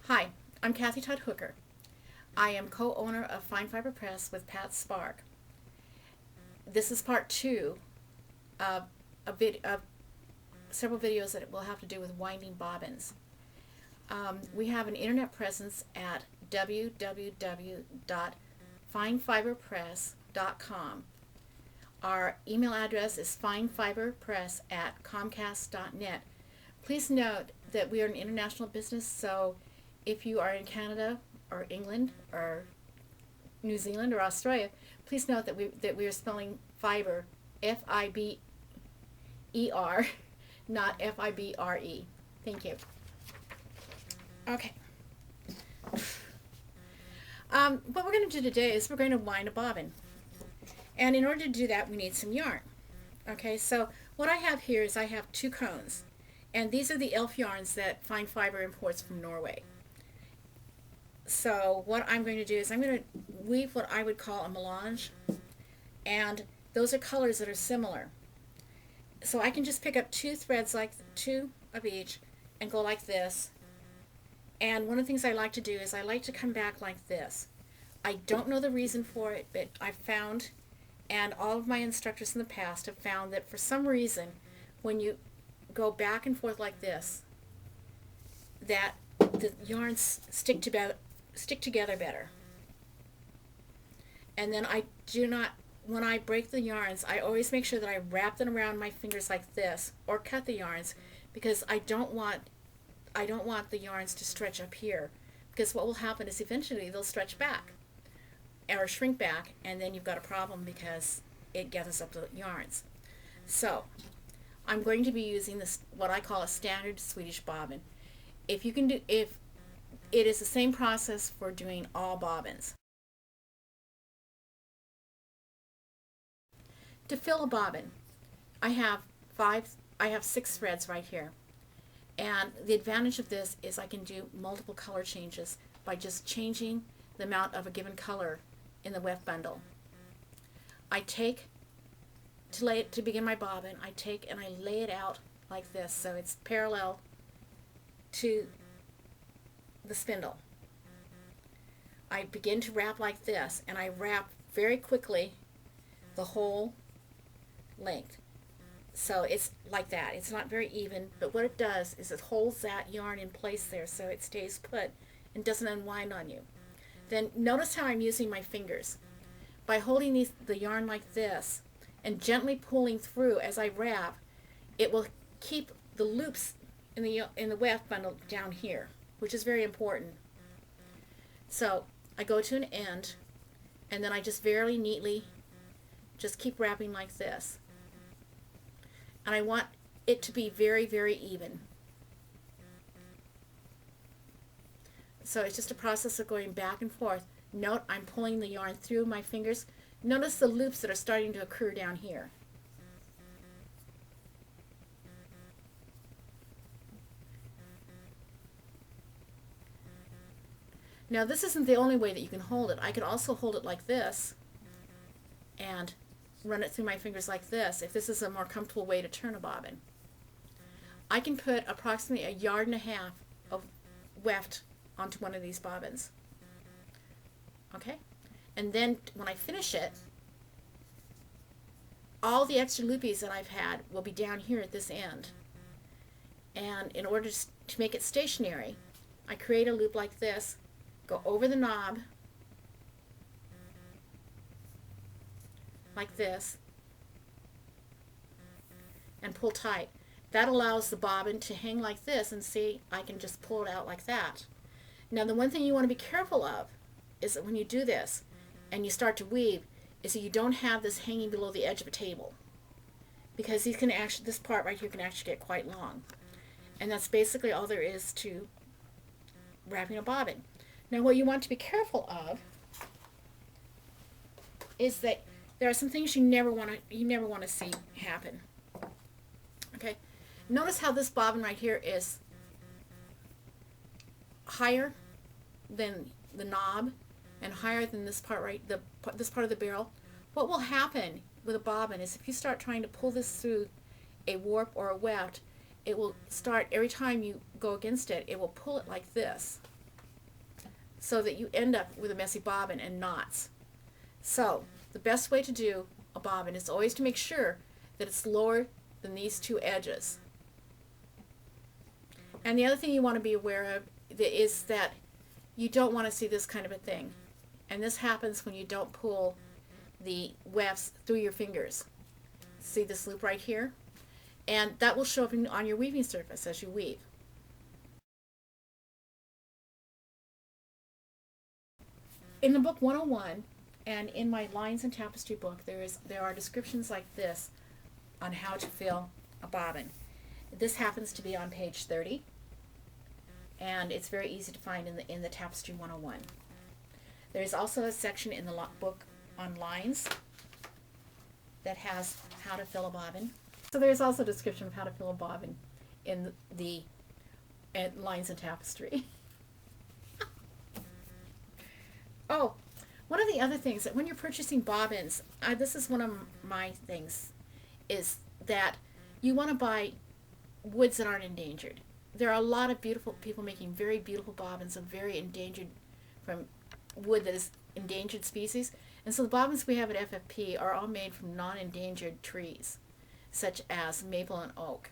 Hi, I'm Kathe Todd-Hooker. I am co-owner of Fine Fiber Press with Pat Spark. This is part two of, of several videos that will have to do with winding bobbins. We have an internet presence at www.finefiberpress.com. Our email address is finefiberpress@comcast.net. Please note that we are an international business, so if you are in Canada or England or New Zealand or Australia, please note that we are spelling fiber F-I-B-E-R, not F-I-B-R-E. Thank you. Okay. What we're going to do today is we're going to wind a bobbin. And in order to do that, we need some yarn. Okay, so what I have here is I have two cones. And these are the elf yarns that Fine Fiber imports from Norway. So what I'm going to do is I'm going to weave what I would call a melange. And those are colors that are similar. So I can just pick up two threads, like two of each, and go like this. And one of the things I like to do is I like to come back like this. I don't know the reason for it, but I've found, and all of my instructors in the past have found, that for some reason when you go back and forth like this, that the yarns stick together better. And then I do not, when I break the yarns, I always make sure that I wrap them around my fingers like this, or cut the yarns, because I don't want the yarns to stretch up here, because what will happen is eventually they'll stretch back or shrink back, and then you've got a problem because it gathers up the yarns. So I'm going to be using this, what I call a standard Swedish bobbin. If it is the same process for doing all bobbins. To fill a bobbin, I have 6 threads right here. And the advantage of this is I can do multiple color changes by just changing the amount of a given color in the weft bundle. I take, to begin my bobbin, I take and I lay it out like this, so it's parallel to the spindle. I begin to wrap like this, and I wrap very quickly the whole length. So it's like that. It's not very even, but what it does is it holds that yarn in place there so it stays put and doesn't unwind on you. Then notice how I'm using my fingers. By holding the yarn like this and gently pulling through as I wrap, it will keep the loops in the weft bundle down here, which is very important. So I go to an end, and then I just very neatly just keep wrapping like this. And I want it to be very, very even. So it's just a process of going back and forth. Note I'm pulling the yarn through my fingers. Notice the loops that are starting to occur down here. Now this isn't the only way that you can hold it. I can also hold it like this and run it through my fingers like this, if this is a more comfortable way to turn a bobbin. I can put approximately 1.5 yards of weft onto one of these bobbins. Okay? And then when I finish it, all the extra loopies that I've had will be down here at this end. And in order to make it stationary, I create a loop like this, go over the knob, like this, and pull tight. That allows the bobbin to hang like this, and see, I can just pull it out like that. Now the one thing you want to be careful of is that when you do this and you start to weave, is that you don't have this hanging below the edge of a table, because this part right here can actually get quite long. And that's basically all there is to wrapping a bobbin. Now what you want to be careful of is that there are some things you never want to see happen. Okay, notice how this bobbin right here is higher than the knob and higher than this part this part of the barrel. What will happen with a bobbin is if you start trying to pull this through a warp or a weft, it will start, every time you go against it, it will pull it like this. so that you end up with a messy bobbin and knots. So the best way to do a bobbin is always to make sure that it's lower than these two edges. And the other thing you want to be aware of is that you don't want to see this kind of a thing. And this happens when you don't pull the wefts through your fingers. See this loop right here? And that will show up on your weaving surface as you weave. In the book 101 and in my Lines and Tapestry book, there are descriptions like this on how to fill a bobbin. This happens to be on page 30, and it's very easy to find in the Tapestry 101. There is also a section in the book on lines that has how to fill a bobbin. So there's also a description of how to fill a bobbin in the Lines and Tapestry. Oh, one of the other things that when you're purchasing bobbins, this is one of my things, is that you want to buy woods that aren't endangered. There are a lot of beautiful people making very beautiful bobbins of very endangered, from wood that is endangered species. And so the bobbins we have at FFP are all made from non-endangered trees, such as maple and oak.